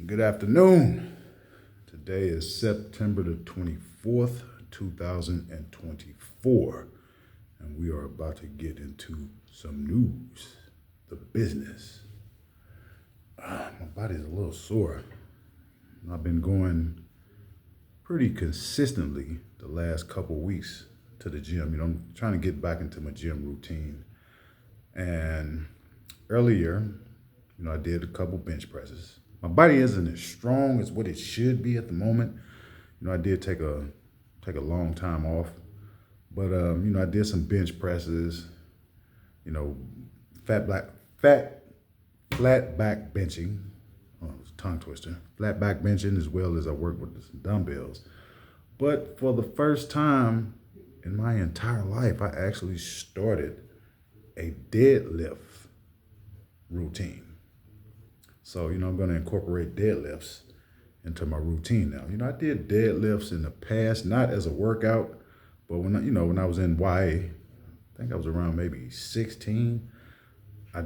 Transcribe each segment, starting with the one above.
Good afternoon. Today is September the 24th, 2024, and we are about to get into some news, the business. My body's a little sore. I've been going pretty consistently the last couple weeks to the gym. I'm trying to get back into my gym routine. And earlier, I did a couple bench presses. My body isn't as strong as what it should be at the moment. I did take a long time off, but I did some bench presses. You know, flat back benching. Oh, it's a tongue twister. Flat back benching, as well as I work with some dumbbells. But for the first time in my entire life, I actually started a deadlift routine. So, I'm going to incorporate deadlifts into my routine now. I did deadlifts in the past, not as a workout, but when I was in YA, I think I was around maybe 16, I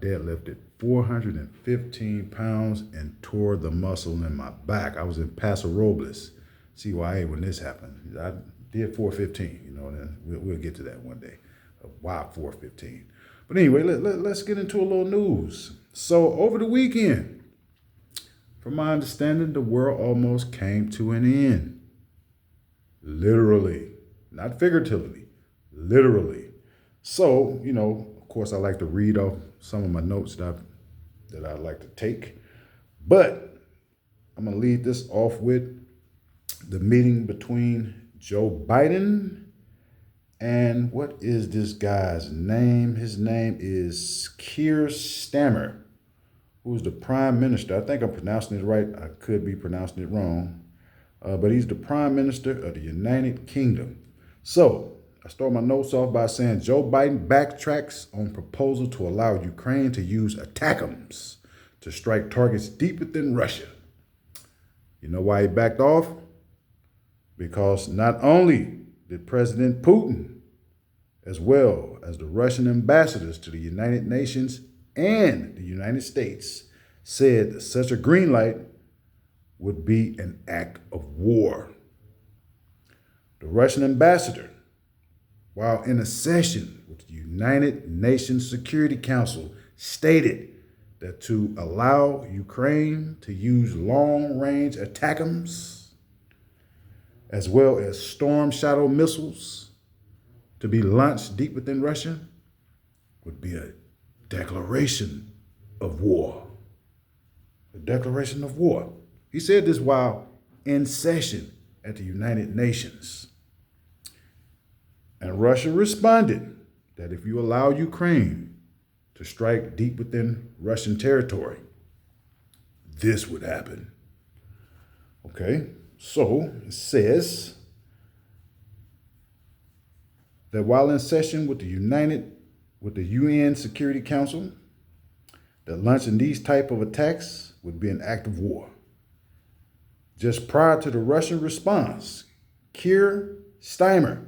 deadlifted 415 pounds and tore the muscle in my back. I was in Paso Robles, CYA, when this happened. I did 415, and we'll get to that one day. Why 415? But anyway, let's get into a little news. So over the weekend, from my understanding, the world almost came to an end. Literally, not figuratively, literally. So, of course, I like to read off some of my notes that I'd like to take. But I'm going to lead this off with the meeting between Joe Biden and what is this guy's name? His name is Keir Starmer, who's the prime minister. I think I'm pronouncing it right. I could be pronouncing it wrong. But he's the prime minister of the United Kingdom. So I start my notes off by saying Joe Biden backtracks on proposal to allow Ukraine to use ATACMS to strike targets deep within Russia. You know why he backed off? Because not only did President Putin, as well as the Russian ambassadors to the United Nations and the United States, said that such a green light would be an act of war. The Russian ambassador, while in a session with the United Nations Security Council, stated that to allow Ukraine to use long-range ATACMS, as well as Storm Shadow missiles, to be launched deep within Russia, would be a declaration of war. A declaration of war. He said this while in session at the United Nations. And Russia responded that if you allow Ukraine to strike deep within Russian territory, this would happen. Okay, so it says that while in session with the UN Security Council, that launching these type of attacks would be an act of war. Just prior to the Russian response, Keir Starmer,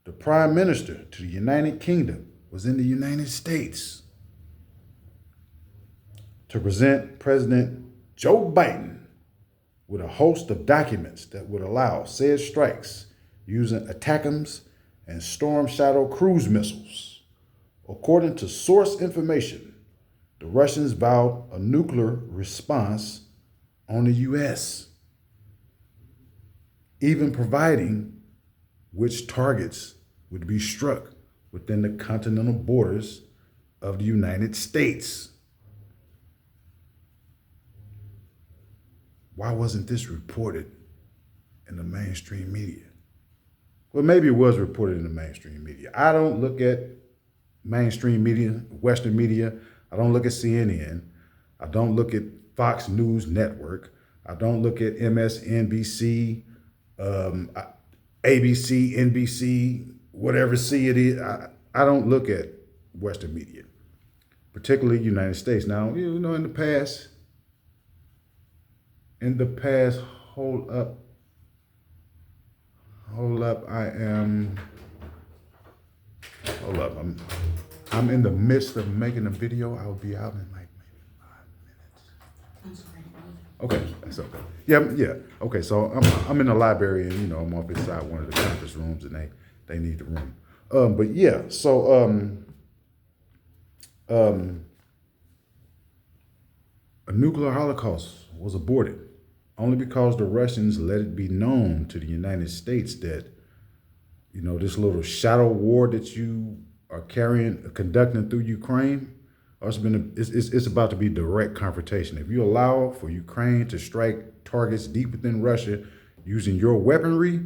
the prime minister to the United Kingdom, was in the United States to present President Joe Biden with a host of documents that would allow said strikes using ATACMS and Storm Shadow cruise missiles. According to source information, the Russians vowed a nuclear response on the U.S., even providing which targets would be struck within the continental borders of the United States. Why wasn't this reported in the mainstream media? Well, maybe it was reported in the mainstream media. I don't look at mainstream media, Western media. I don't look at CNN. I don't look at Fox News Network. I don't look at MSNBC, ABC, NBC, whatever C it is. I don't look at Western media, particularly United States. Now, in the past, hold up, hold up, I'm in the midst of making a video. I'll be out in like maybe 5 minutes. Okay, that's okay. Yeah, yeah. Okay, so I'm in the library, and I'm off inside one of the conference rooms, and they need the room. But yeah, so um, a nuclear holocaust was aborted only because the Russians let it be known to the United States that this little shadow war that you are conducting through Ukraine. It's about to be direct confrontation. If you allow for Ukraine to strike targets deep within Russia using your weaponry,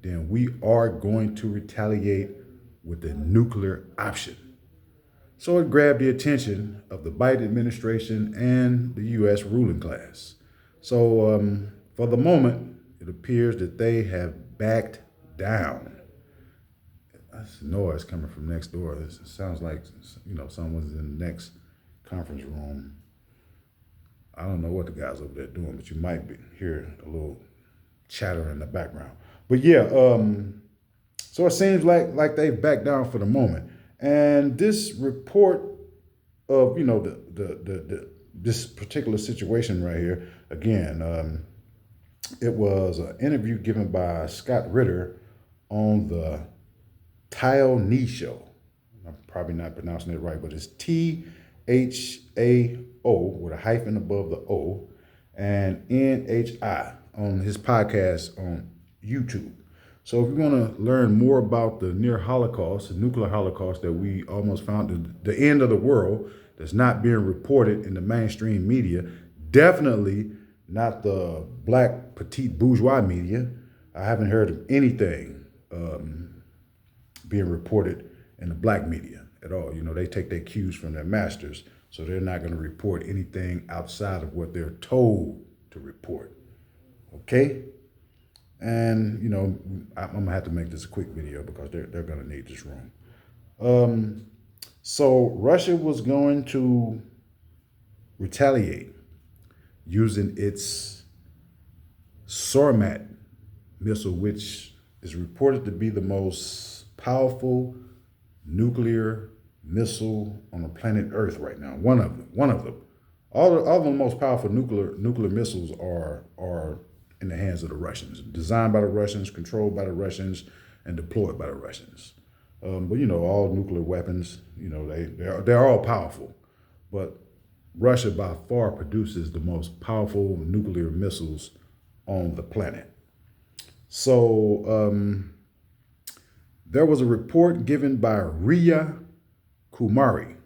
then we are going to retaliate with the nuclear option. So it grabbed the attention of the Biden administration and the U.S. ruling class. So for the moment, it appears that they have backed down. That's noise coming from next door. It sounds like someone's in the next conference room. I don't know what the guys over there doing, but you might hear a little chatter in the background. But yeah, so it seems like they've backed down for the moment. And this report of this particular situation right here, again, it was an interview given by Scott Ritter on the Tile Knee Show. I'm probably not pronouncing it right, but it's THAO with a hyphen above the O and NHI on his podcast on YouTube. So if you want to learn more about the near Holocaust, the nuclear Holocaust that we almost found, the end of the world that's not being reported in the mainstream media, definitely not the black petite bourgeois media. I haven't heard of anything being reported in the black media at all. They take their cues from their masters, so they're not going to report anything outside of what they're told to report. Okay? And, I'm going to have to make this a quick video because they're going to need this room. So Russia was going to retaliate using its Sarmat missile, which is reported to be the most powerful nuclear missile on the planet Earth right now. One of them. All the most powerful nuclear missiles are in the hands of the Russians, designed by the Russians, controlled by the Russians, and deployed by the Russians. But all nuclear weapons, they're all powerful, but Russia by far produces the most powerful nuclear missiles on the planet. So there was a report given by Riya Kumari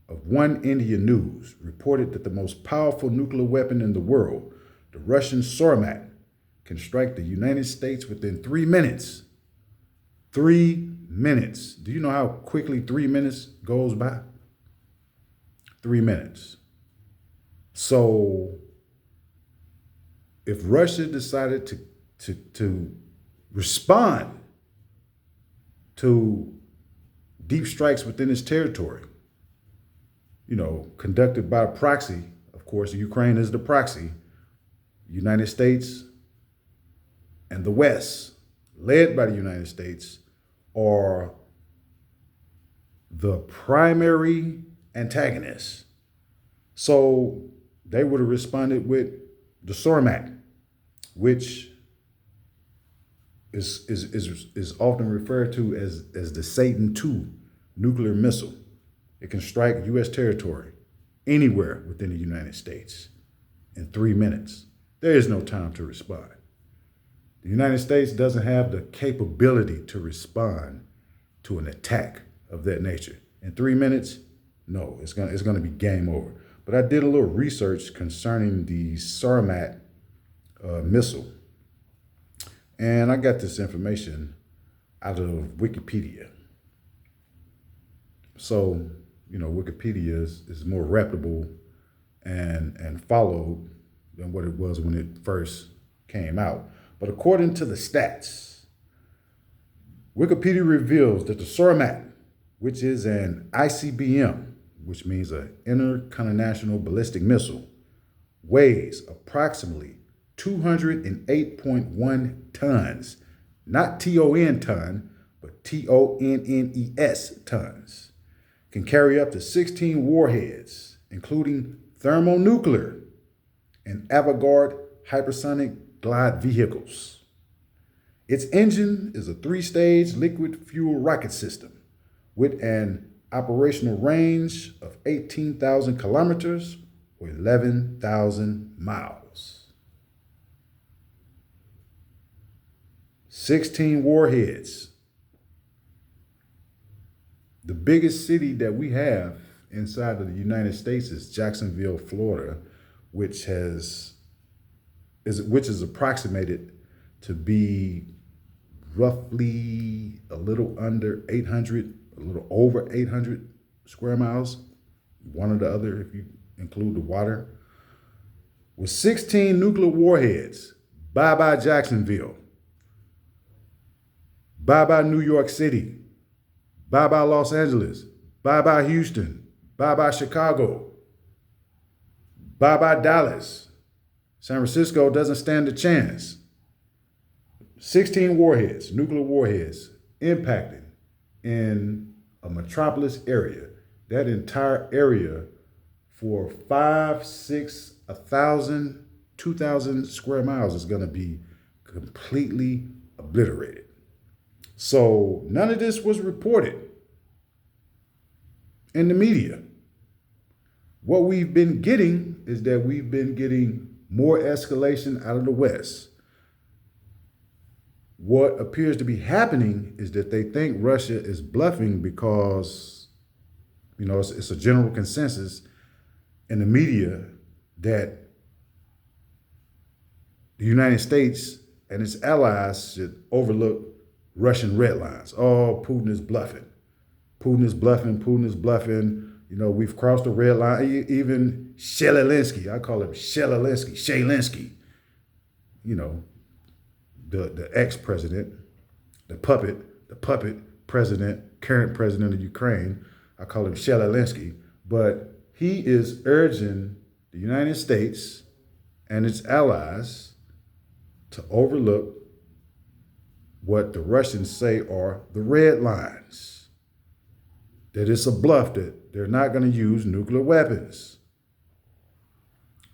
of One India News reported that the most powerful nuclear weapon in the world, the Russian Sarmat, can strike the United States within 3 minutes. 3 minutes. Do you know how quickly 3 minutes goes by? 3 minutes. So if Russia decided to respond to deep strikes within its territory, conducted by a proxy, of course, Ukraine is the proxy, United States and the West, led by the United States, are the primary antagonists. So they would have responded with the Sarmat, which is often referred to as the Satan II nuclear missile. It can strike U.S. territory anywhere within the United States in 3 minutes. There is no time to respond. The United States doesn't have the capability to respond to an attack of that nature. In 3 minutes, no, it's gonna be game over. But I did a little research concerning the Sarmat missile, and I got this information out of Wikipedia. So, Wikipedia is more reputable and followed than what it was when it first came out. But according to the stats, Wikipedia reveals that the Sarmat, which is an ICBM, which means an intercontinental ballistic missile, weighs approximately 208.1 tons, not T-O-N ton, but T-O-N-N-E-S tons, can carry up to 16 warheads, including thermonuclear, and avant-garde hypersonic glide vehicles. Its engine is a three-stage liquid fuel rocket system with an operational range of 18,000 kilometers or 11,000 miles. 16 warheads. The biggest city that we have inside of the United States is Jacksonville, Florida, which is approximated to be roughly a little over 800 square miles, one or the other if you include the water. With 16 nuclear warheads, bye-bye Jacksonville, bye-bye New York City, bye-bye Los Angeles, bye-bye Houston, bye-bye Chicago, bye-bye Dallas. San Francisco doesn't stand a chance. 16 warheads, nuclear warheads, impacting in a metropolis area. That entire area for 5, 6, 1,000, 2,000 square miles is going to be completely obliterated. So none of this was reported in the media. What we've been getting is that we've been getting more escalation out of the West. What appears to be happening is that they think Russia is bluffing because, it's a general consensus in the media that the United States and its allies should overlook Russian redlines. Oh, Putin is bluffing. Putin is bluffing. Putin is bluffing. We've crossed the red line. Even Zelensky, I call him Zelensky, the ex-president, the puppet president, current president of Ukraine. I call him Zelensky. But he is urging the United States and its allies to overlook what the Russians say are the red lines. That it's a bluff, that they're not going to use nuclear weapons.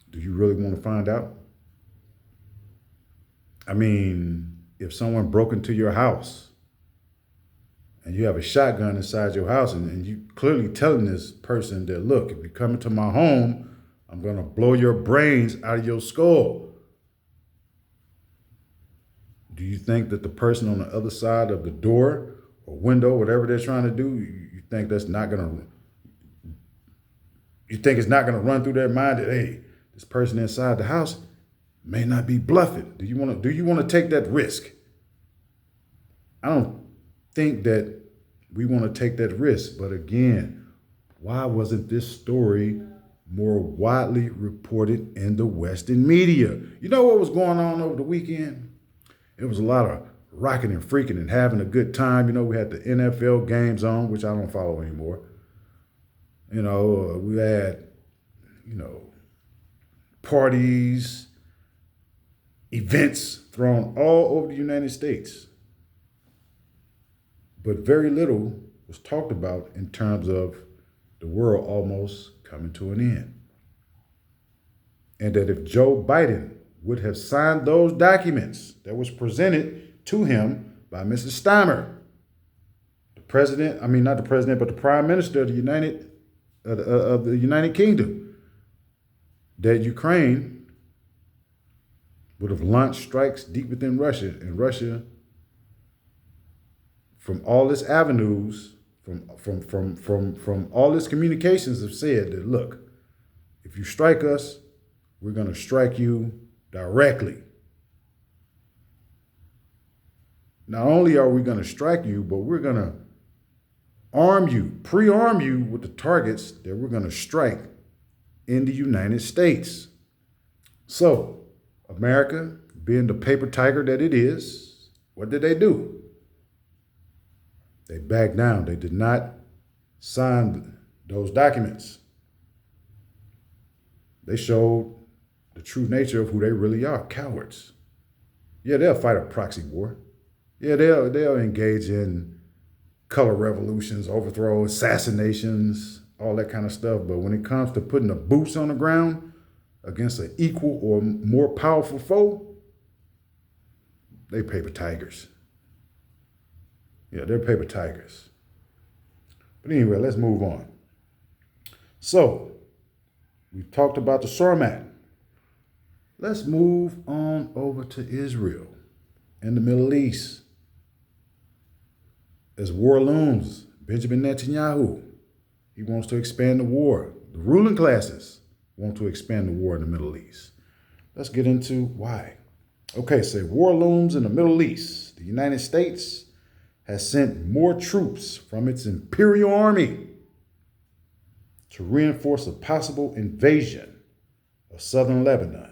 Do you really want to find out? I mean, if someone broke into your house and you have a shotgun inside your house and you clearly telling this person that, look, if you come into my home, I'm going to blow your brains out of your skull. Do you think that the person on the other side of the door or window, whatever they're trying to do, you think it's not going to run through their mind that, hey, this person inside the house may not be bluffing? Do you want to take that risk? I don't think that we want to take that risk. But again, why wasn't this story more widely reported in the Western media? You know what was going on over the weekend? It was a lot of rocking and freaking and having a good time. We had the NFL games on, which I don't follow anymore. We had, parties, events thrown all over the United States. But very little was talked about in terms of the world almost coming to an end. And that if Joe Biden would have signed those documents that was presented to him by Mrs. Steimer, the Prime Minister of the United Kingdom, that Ukraine would have launched strikes deep within Russia, and Russia, from all its avenues, from all its communications, have said that, look, if you strike us, we're going to strike you directly. Not only are we going to strike you, but we're going to pre-arm you with the targets that we're going to strike in the United States. So, America, being the paper tiger that it is, what did they do? They backed down. They did not sign those documents. They showed the true nature of who they really are, cowards. Yeah, they'll fight a proxy war. Yeah, they'll engage in color revolutions, overthrows, assassinations, all that kind of stuff. But when it comes to putting the boots on the ground against an equal or more powerful foe, they paper tigers. Yeah, they're paper tigers. But anyway, let's move on. So, we've talked about the Sarmat. Let's move on over to Israel and the Middle East. As war looms, Benjamin Netanyahu, he wants to expand the war. The ruling classes want to expand the war in the Middle East. Let's get into why. Okay, so war looms in the Middle East. The United States has sent more troops from its imperial army to reinforce a possible invasion of southern Lebanon.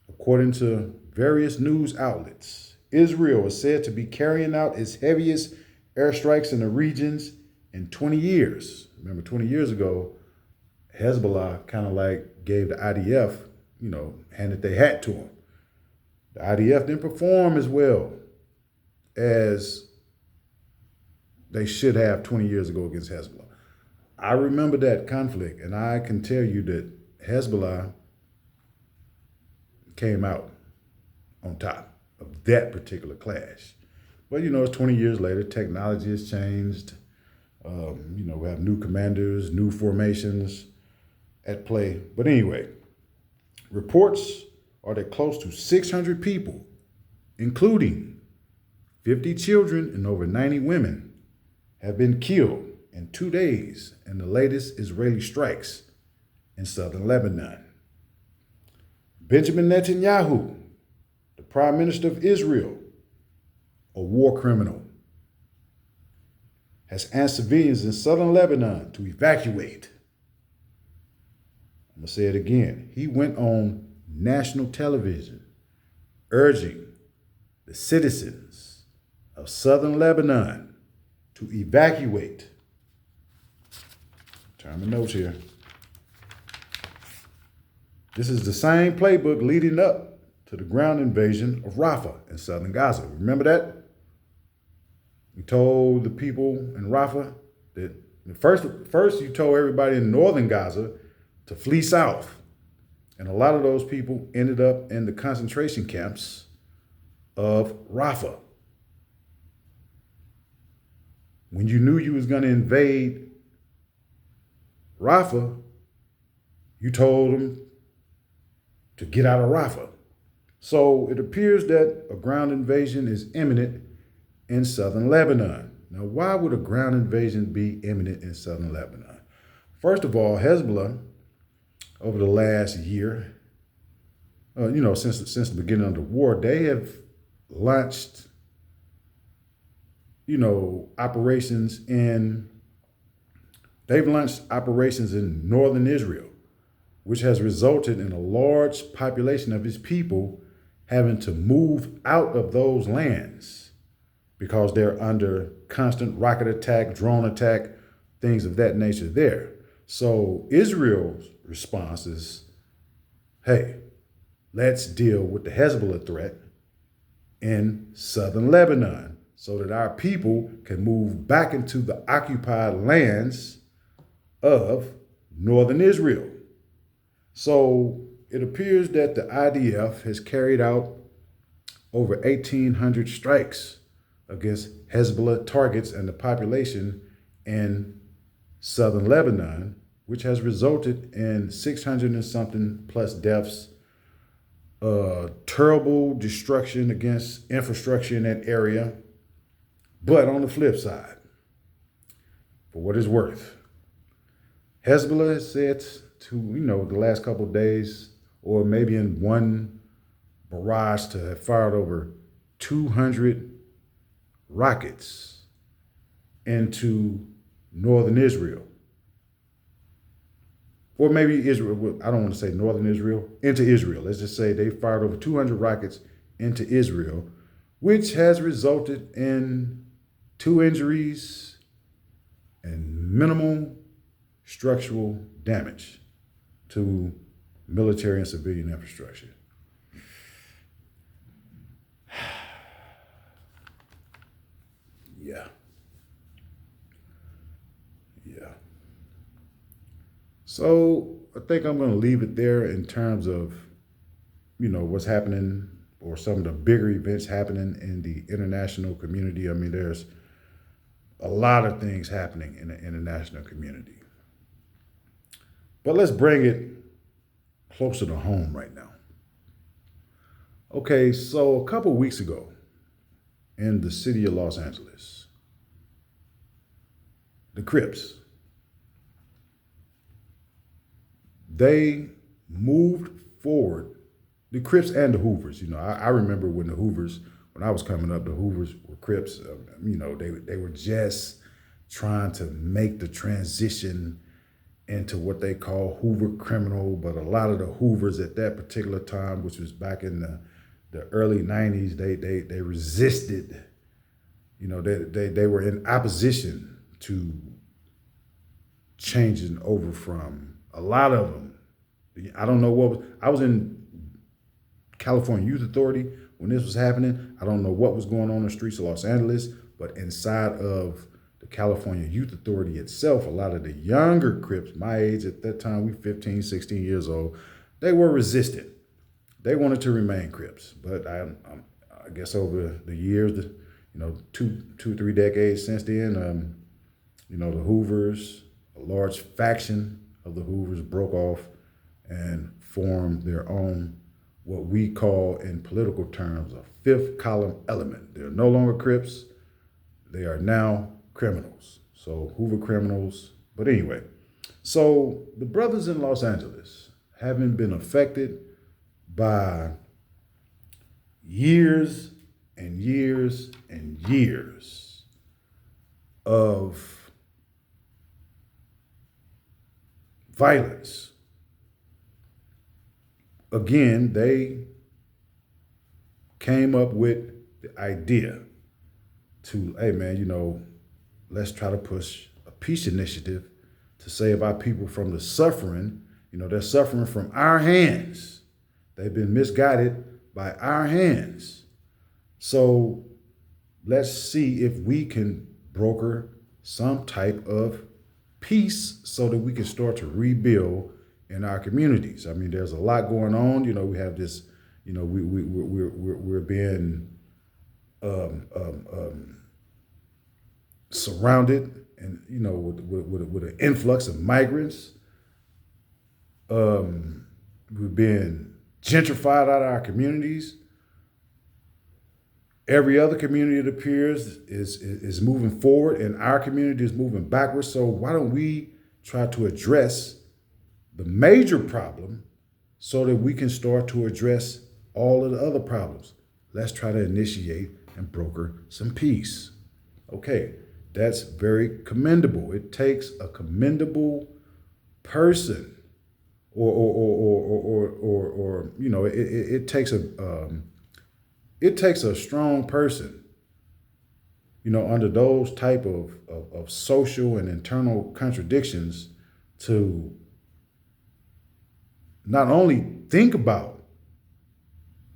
According to various news outlets, Israel is said to be carrying out its heaviest airstrikes in the regions in 20 years. Remember, 20 years ago, Hezbollah kind of like gave the IDF, handed their hat to them. The IDF didn't perform as well as they should have 20 years ago against Hezbollah. I remember that conflict, and I can tell you that Hezbollah came out on top of that particular clash. But, it's 20 years later, technology has changed. We have new commanders, new formations at play. But anyway, reports are that close to 600 people, including 50 children and over 90 women, have been killed in 2 days in the latest Israeli strikes in southern Lebanon. Benjamin Netanyahu, the Prime Minister of Israel, a war criminal, has asked civilians in southern Lebanon to evacuate. I'm going to say it again. He went on national television urging the citizens of southern Lebanon to evacuate. Turn the notes here. This is the same playbook leading up to the ground invasion of Rafah in southern Gaza. Remember that? We told the people in Rafah that first you told everybody in northern Gaza to flee south. And a lot of those people ended up in the concentration camps of Rafah. When you knew you was going to invade Rafah, you told them to get out of Rafah. So it appears that a ground invasion is imminent in southern Lebanon. Now, why would a ground invasion be imminent in southern Lebanon? First of all, Hezbollah, over the last year, since the beginning of the war, they have launched, operations in northern Israel, which has resulted in a large population of its people having to move out of those lands because they're under constant rocket attack, drone attack, things of that nature there. So Israel's response is, hey, let's deal with the Hezbollah threat in southern Lebanon so that our people can move back into the occupied lands of northern Israel. So it appears that the IDF has carried out over 1,800 strikes against Hezbollah targets and the population in southern Lebanon, which has resulted in 600 and something plus deaths, terrible destruction against infrastructure in that area. But on the flip side, for what it's worth, Hezbollah has said to, the last couple of days, or maybe in one barrage, to have fired over 200 rockets into northern Israel. Or maybe Israel, I don't want to say northern Israel, into Israel. Let's just say they fired over 200 rockets into Israel, which has resulted in 2 injuries and minimal structural damage to military and civilian infrastructure. Yeah. So I think I'm going to leave it there in terms of, what's happening or some of the bigger events happening in the international community. I mean, there's a lot of things happening in the international community. But let's bring it closer to home right now. Okay, so a couple weeks ago in the city of Los Angeles, the Crips, they moved forward. The Crips and the Hoovers. I remember when the Hoovers, when I was coming up, the Hoovers were Crips. They were just trying to make the transition into what they call Hoover criminal. But a lot of the Hoovers at that particular time, which was back in the early '90s, they resisted. They were in opposition to changing over from a lot of them. I don't know what was. I was in California Youth Authority when this was happening. I don't know what was going on in the streets of Los Angeles, but inside of the California Youth Authority itself, a lot of the younger Crips, my age at that time, we 15, 16 years old, they were resistant. They wanted to remain Crips, but I guess over the years, 3 decades since then, the Hoovers, a large faction of the Hoovers broke off and formed their own, what we call in political terms, a fifth column element. They're no longer Crips. They are now criminals. So Hoover criminals. But anyway, so the brothers in Los Angeles, having been affected by years and years and years of violence, again, they came up with the idea to, hey man, let's try to push a peace initiative to save our people from the suffering. They're suffering from our hands. They've been misguided by our hands. So let's see if we can broker some type of peace so that we can start to rebuild in our communities. I mean, there's a lot going on. We have this, we're being surrounded and, with an influx of migrants. We're being gentrified out of our communities. Every other community, it appears, is moving forward, and our community is moving backwards. So why don't we try to address the major problem so that we can start to address all of the other problems? Let's try to initiate and broker some peace. Okay, that's very commendable. It takes a commendable person, it takes a strong person, under those type of social and internal contradictions to not only think about,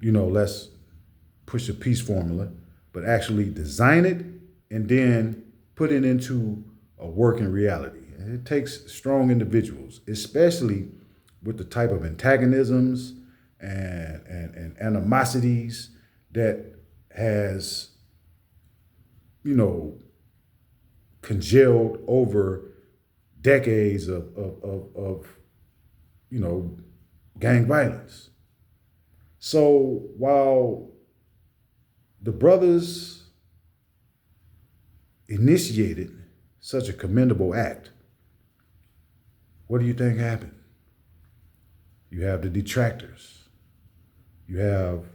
let's push a peace formula, but actually design it and then put it into a working reality. And it takes strong individuals, especially with the type of antagonisms and animosities that has, congealed over decades of gang violence. So while the brothers initiated such a commendable act, what do you think happened? You have the detractors. You have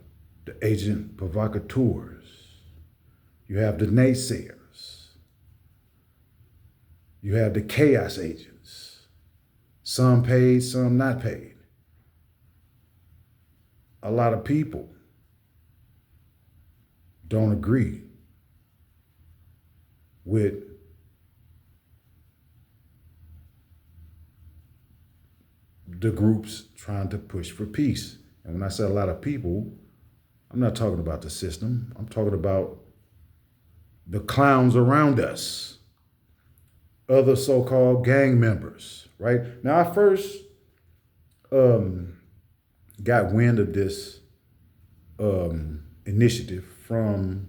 the agent provocateurs. You have the naysayers. You have the chaos agents. Some paid, some not paid. A lot of people don't agree with the groups trying to push for peace. And when I say a lot of people, I'm not talking about the system. I'm talking about the clowns around us, other so-called gang members, right? Now, I first um, got wind of this initiative from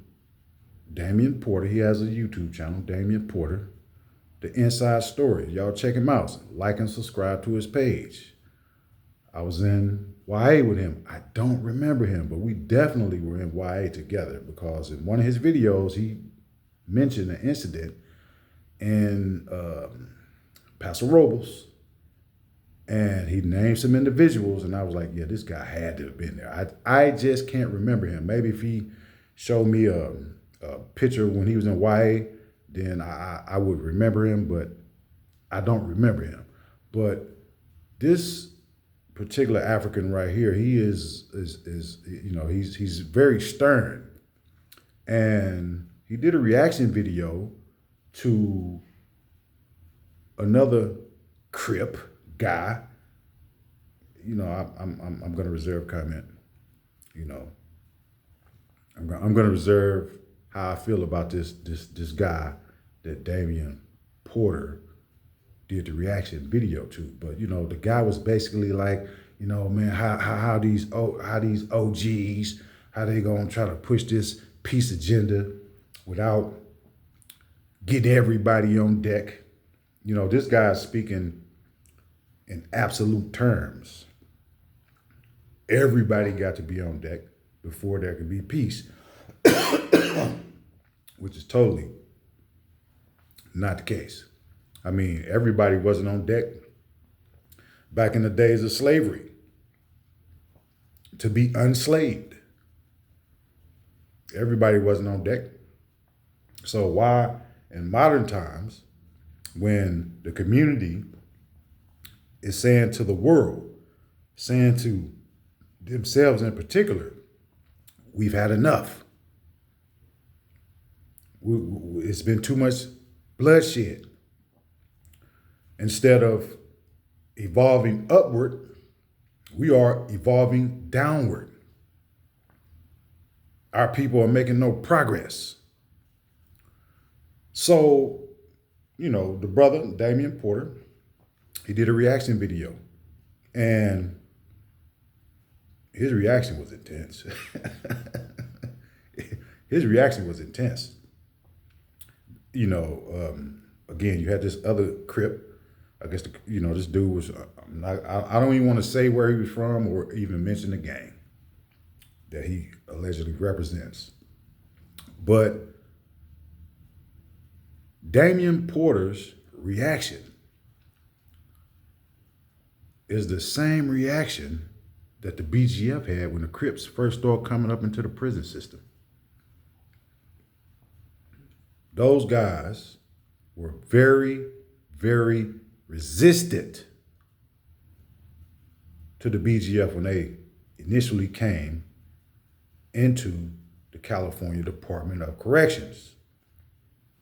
Damian Porter. He has a YouTube channel, Damian Porter, The Inside Story. Y'all check him out. Like and subscribe to his page. I was in YA with him. I don't remember him, but we definitely were in YA together because in one of his videos, he mentioned an incident in Paso Robles, and he named some individuals, and I was like, yeah, this guy had to have been there. I just can't remember him. Maybe if he showed me a picture when he was in YA, then I would remember him, but I don't remember him. But this particular African right here, he is you know, he's very stern. And he did a reaction video to another Crip guy. You know, I'm going to reserve comment. You know, I'm going to reserve how I feel about this guy that Damian Porter did the reaction video to. But you know, the guy was basically like, you know, man, how these OGs, how they gonna try to push this peace agenda without getting everybody on deck. You know, this guy's speaking in absolute terms. Everybody got to be on deck before there could be peace, which is totally not the case. I mean, everybody wasn't on deck back in the days of slavery to be unslaved. Everybody wasn't on deck. So why in modern times, when the community is saying to the world, saying to themselves in particular, we've had enough. It's been too much bloodshed. Instead of evolving upward, we are evolving downward. Our people are making no progress. So, you know, the brother, Damian Porter, he did a reaction video. And his reaction was intense. His reaction was intense. You know, again, you had this other Crip. I guess, you know, this dude was, I don't even want to say where he was from or even mention the gang that he allegedly represents. But Damian Porter's reaction is the same reaction that the BGF had when the Crips first started coming up into the prison system. Those guys were very, very resistant to the BGF when they initially came into the California Department of Corrections.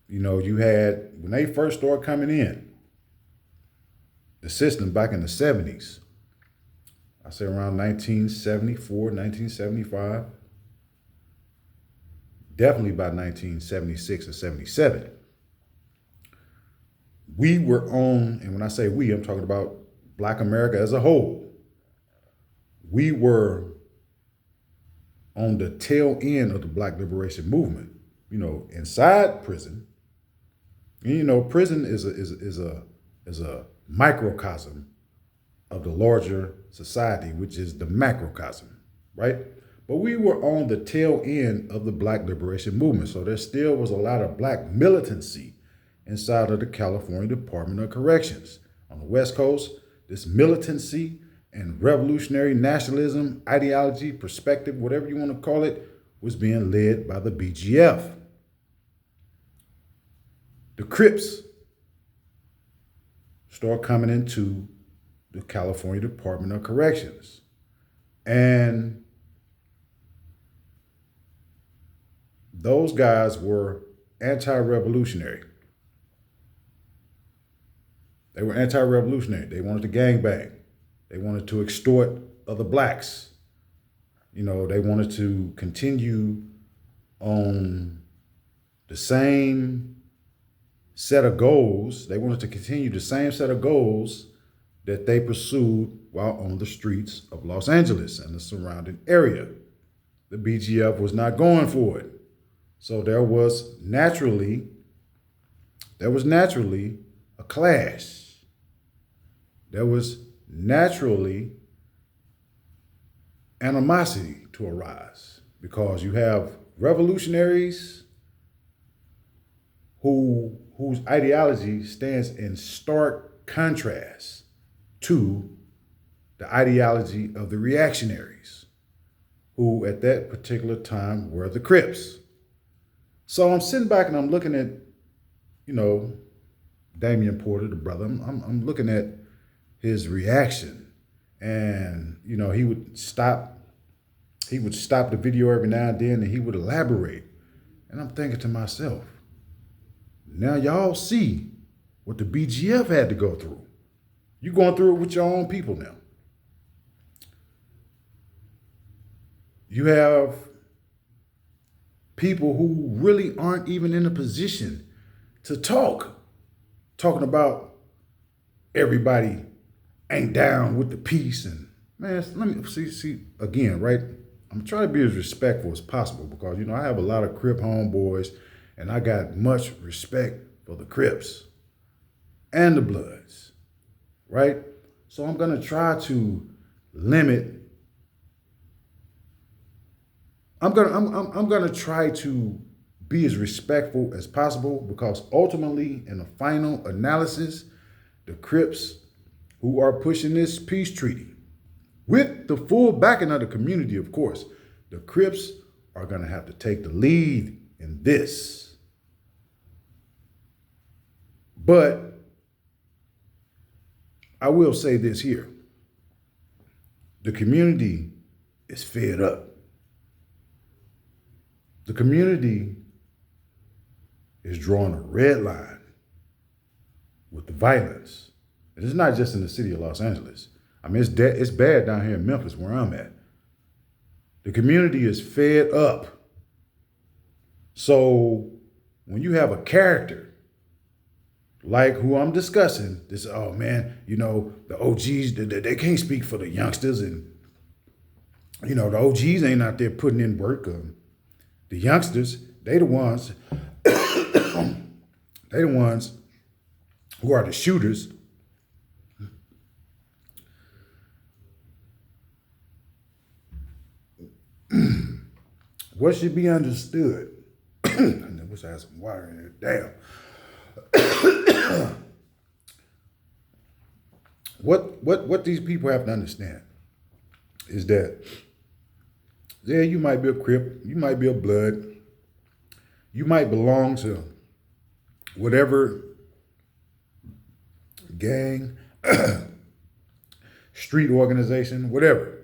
You know, you had, when they first started coming in, the system back in the 70s, I say around 1974, 1975, definitely by 1976 or 77. We were on, and when I say we, I'm talking about Black America as a whole. We were on the tail end of the Black liberation movement. You know, inside prison, and you know, prison is a microcosm of the larger society, which is the macrocosm, right? But we were on the tail end of the Black liberation movement, so there still was a lot of Black militancy inside of the California Department of Corrections. On the West Coast, this militancy and revolutionary nationalism, ideology, perspective, whatever you want to call it, was being led by the BGF. The Crips start coming into the California Department of Corrections. And those guys were anti-revolutionary. They were anti-revolutionary. They wanted to gangbang. They wanted to extort other blacks. You know, they wanted to continue on the same set of goals. They wanted to continue the same set of goals that they pursued while on the streets of Los Angeles and the surrounding area. The BGF was not going for it. So there was naturally a clash. There was naturally animosity to arise because you have revolutionaries whose ideology stands in stark contrast to the ideology of the reactionaries, who at that particular time were the Crips. So I'm sitting back and I'm looking at, Damian Porter, the brother. I'm looking at his reaction, and he would stop the video every now and then, and he would elaborate. And I'm thinking to myself, now y'all see what the BGF had to go through. You're going through it with your own people now. You have people who really aren't even in a position to talking about everybody ain't down with the peace. And man, let me see again, right? I'm trying to be as respectful as possible because, I have a lot of Crip homeboys and I got much respect for the Crips and the Bloods, right? So I'm going to try to limit. I'm going to try to be as respectful as possible because ultimately, in the final analysis, the Crips who are pushing this peace treaty, with the full backing of the community, of course, the Crips are going to have to take the lead in this. But I will say this here. The community is fed up. The community is drawing a red line with the violence. And it's not just in the city of Los Angeles. I mean, it's bad down here in Memphis where I'm at. The community is fed up. So when you have a character like who I'm discussing, this, oh man, the OGs, they can't speak for the youngsters. And, the OGs ain't out there putting in work. The youngsters, they the ones who are the shooters. What should be understood? I wish I had some water in there. Damn. What these people have to understand is that, yeah, you might be a Crip, you might be a Blood, you might belong to whatever gang, street organization, whatever.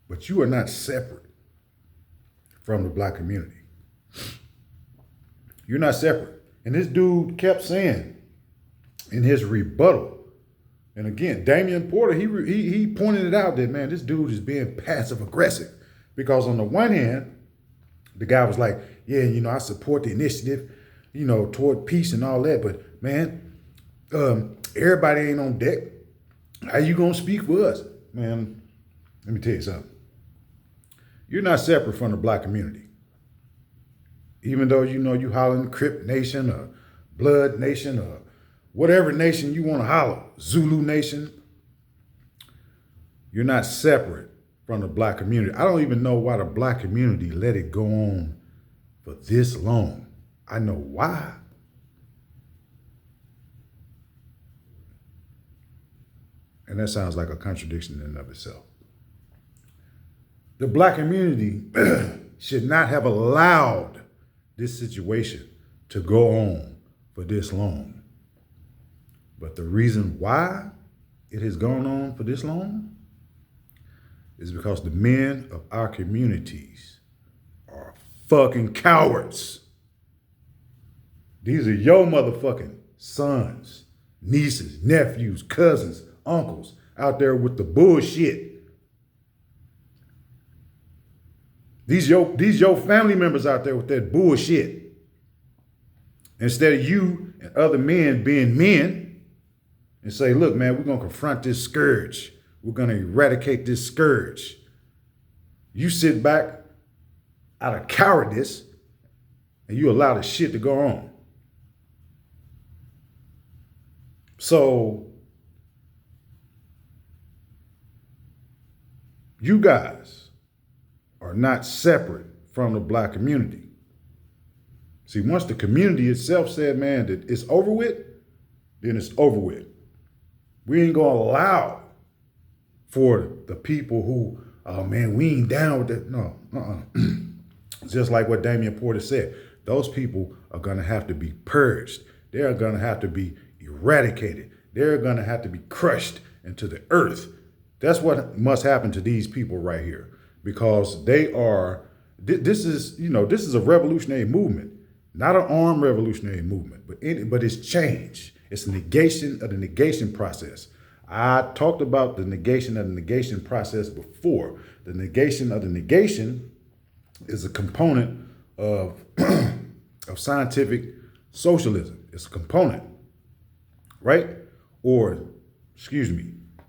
But you are not separate from the Black community. You're not separate. And this dude kept saying in his rebuttal, and again, Damian Porter, he pointed it out that, man, this dude is being passive aggressive. Because on the one hand, the guy was like, yeah, I support the initiative, toward peace and all that. But man, everybody ain't on deck. How you gonna speak for us? Man, let me tell you something. You're not separate from the Black community. Even though you hollering Crip Nation or Blood Nation or whatever nation you want to holler, Zulu Nation, you're not separate from the Black community. I don't even know why the Black community let it go on for this long. I know why. And that sounds like a contradiction in and of itself. The Black community should not have allowed this situation to go on for this long. But the reason why it has gone on for this long is because the men of our communities are fucking cowards. These are your motherfucking sons, nieces, nephews, cousins, uncles out there with the bullshit. These your family members out there with that bullshit. Instead of you and other men being men, and say, look, man, we're going to confront this scourge. We're going to eradicate this scourge. You sit back out of cowardice and you allow the shit to go on. So you guys are not separate from the black community. See, once the community itself said, man, that it's over with, then it's over with. We ain't gonna allow for the people who, oh man, we ain't down with that. No, Just like what Damian Porter said, those people are gonna have to be purged. They're gonna have to be eradicated. They're gonna have to be crushed into the earth. That's what must happen to these people right here, because they are, this is a revolutionary movement, not an armed revolutionary movement, but it's change. It's a negation of the negation process. I talked about the negation of the negation process before. The negation of the negation is a component of, of scientific socialism. It's a component, right? Or,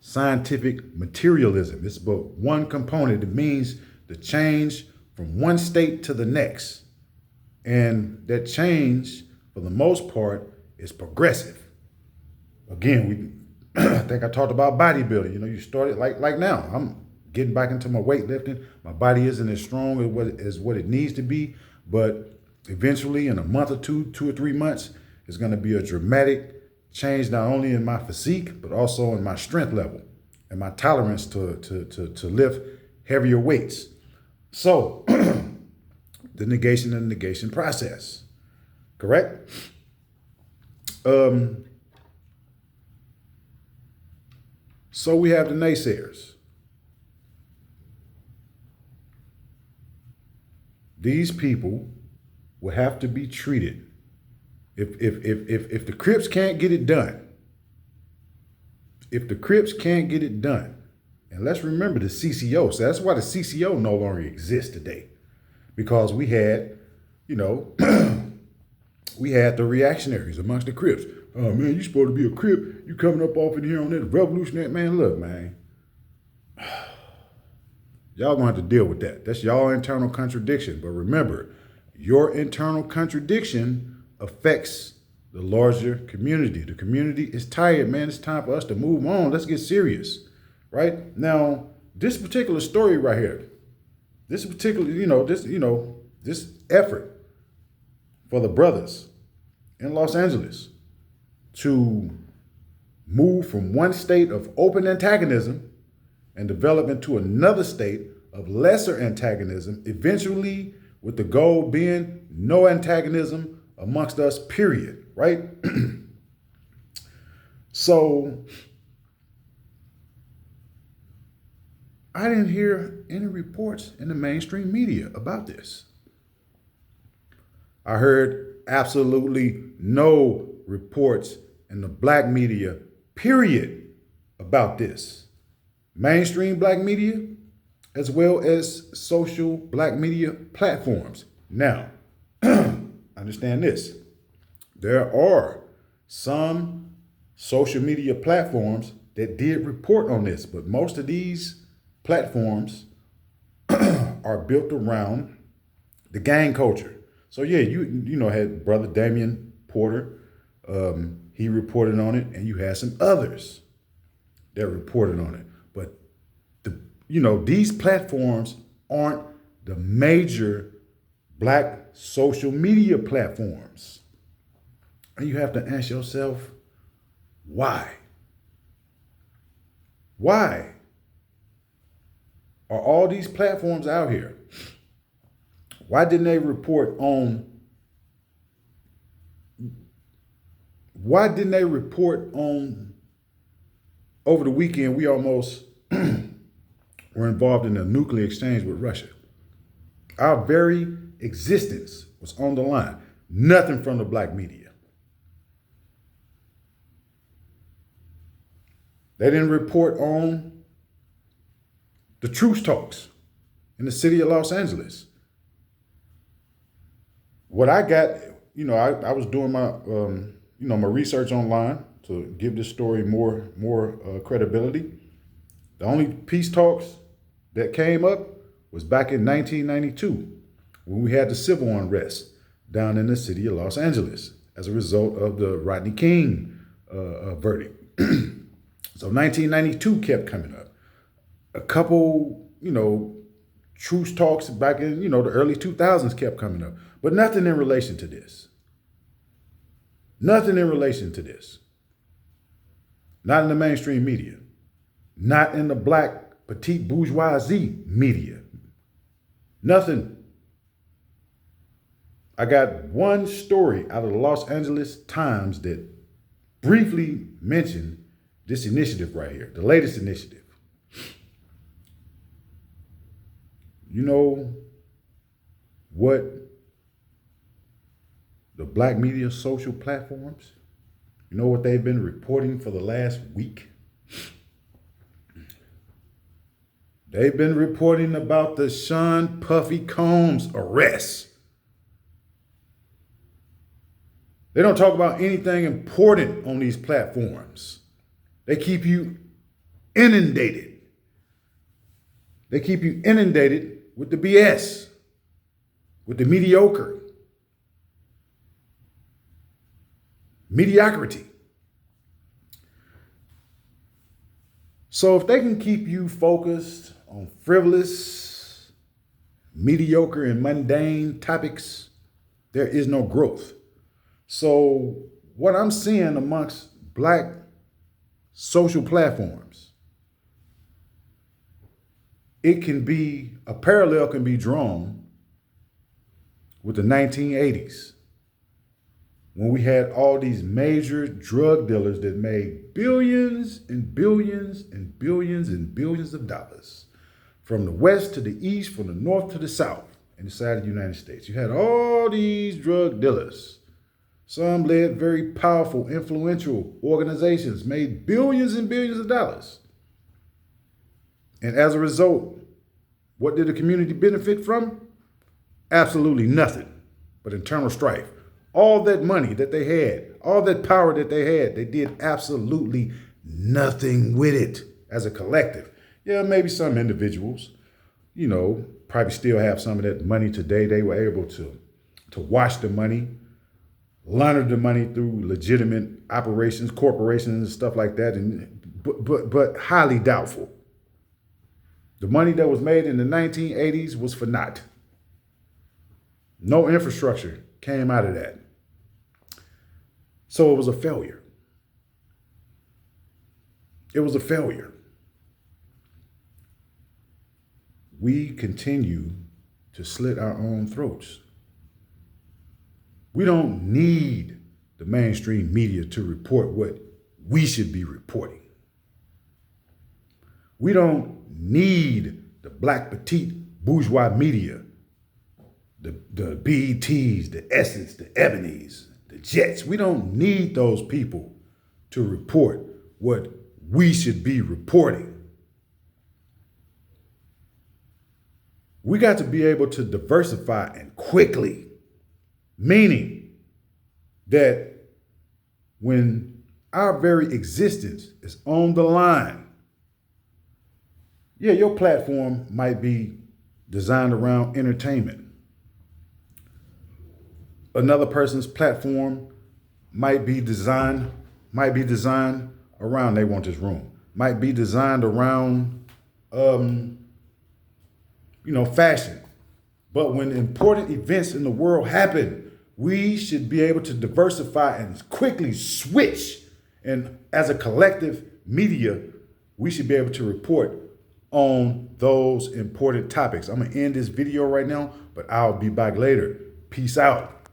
scientific materialism. It's but one component. It means the change from one state to the next. And that change, for the most part, is progressive. Again, I think I talked about bodybuilding. You started like now. I'm getting back into my weightlifting. My body isn't as strong as what it needs to be, but eventually, in a month or 2 or 3 months, it's going to be a dramatic change, not only in my physique, but also in my strength level and my tolerance to lift heavier weights. So, the negation and negation process, correct? So we have the naysayers. These people will have to be treated. If the Crips can't get it done, and let's remember the CCO. So that's why the CCO no longer exists today, because we had, we had the reactionaries amongst the Crips. Oh man, you supposed to be a Crip. You coming up off in here on that revolutionary. Man, look, man. Y'all gonna have to deal with that. That's y'all internal contradiction. But remember, your internal contradiction affects the larger community. The community is tired, man. It's time for us to move on. Let's get serious, right? Now, this particular story right here, this effort for the brothers in Los Angeles to move from one state of open antagonism and develop into another state of lesser antagonism, eventually with the goal being no antagonism amongst us, period, right? So I didn't hear any reports in the mainstream media about this. I heard absolutely no reports in the black media, period, about this. Mainstream black media, as well as social black media platforms. Now, understand this. There are some social media platforms that did report on this, but most of these platforms are built around the gang culture. So yeah, you had Brother Damian Porter, he reported on it, and you had some others that reported on it. But these platforms aren't the major black social media platforms. And you have to ask yourself, why? Why are all these platforms out here? Why didn't they report on over the weekend? We almost were involved in a nuclear exchange with Russia. Our very existence was on the line. Nothing from the black media. They didn't report on the truce talks in the city of Los Angeles. What I got, I was doing my, my research online to give this story more credibility. The only peace talks that came up was back in 1992 when we had the civil unrest down in the city of Los Angeles as a result of the Rodney King verdict. So 1992 kept coming up. A couple, truce talks back in, the early 2000s kept coming up, but nothing in relation to this. Nothing in relation to this. Not in the mainstream media. Not in the black petite bourgeoisie media. Nothing. I got one story out of the Los Angeles Times that briefly mentioned this initiative right here, the latest initiative. You know what the black media social platforms, you know what they've been reporting for the last week? They've been reporting about the Sean Puffy Combs arrest. They don't talk about anything important on these platforms. They keep you inundated. They keep you inundated with the BS, with the mediocre, mediocrity. So if they can keep you focused on frivolous, mediocre, and mundane topics, there is no growth. So what I'm seeing amongst black social platforms, a parallel can be drawn with the 1980s when we had all these major drug dealers that made billions and billions and billions and billions of dollars from the west to the east, from the north to the south, inside the United States. You had all these drug dealers. Some led very powerful, influential organizations, made billions and billions of dollars. And as a result, what did the community benefit from? Absolutely nothing but internal strife. All that money that they had, all that power that they had, they did absolutely nothing with it as a collective. Yeah, maybe some individuals, probably still have some of that money today. They were able to wash the money, launder the money through legitimate operations, corporations, and stuff like that, but highly doubtful. The money that was made in the 1980s was for naught. No infrastructure came out of that. So it was a failure. It was a failure. We continue to slit our own throats. We don't need the mainstream media to report what we should be reporting. We don't need the black petite bourgeois media, the BETs, the Essence, the Ebonies, the Jets. We don't need those people to report what we should be reporting. We got to be able to diversify and quickly, meaning that when our very existence is on the line, yeah, your platform might be designed around entertainment. Another person's platform might be designed around they want this room. Might be designed around fashion. But when important events in the world happen, we should be able to diversify and quickly switch. And as a collective media, we should be able to report on those important topics. I'm going to end this video right now, but I'll be back later. Peace out.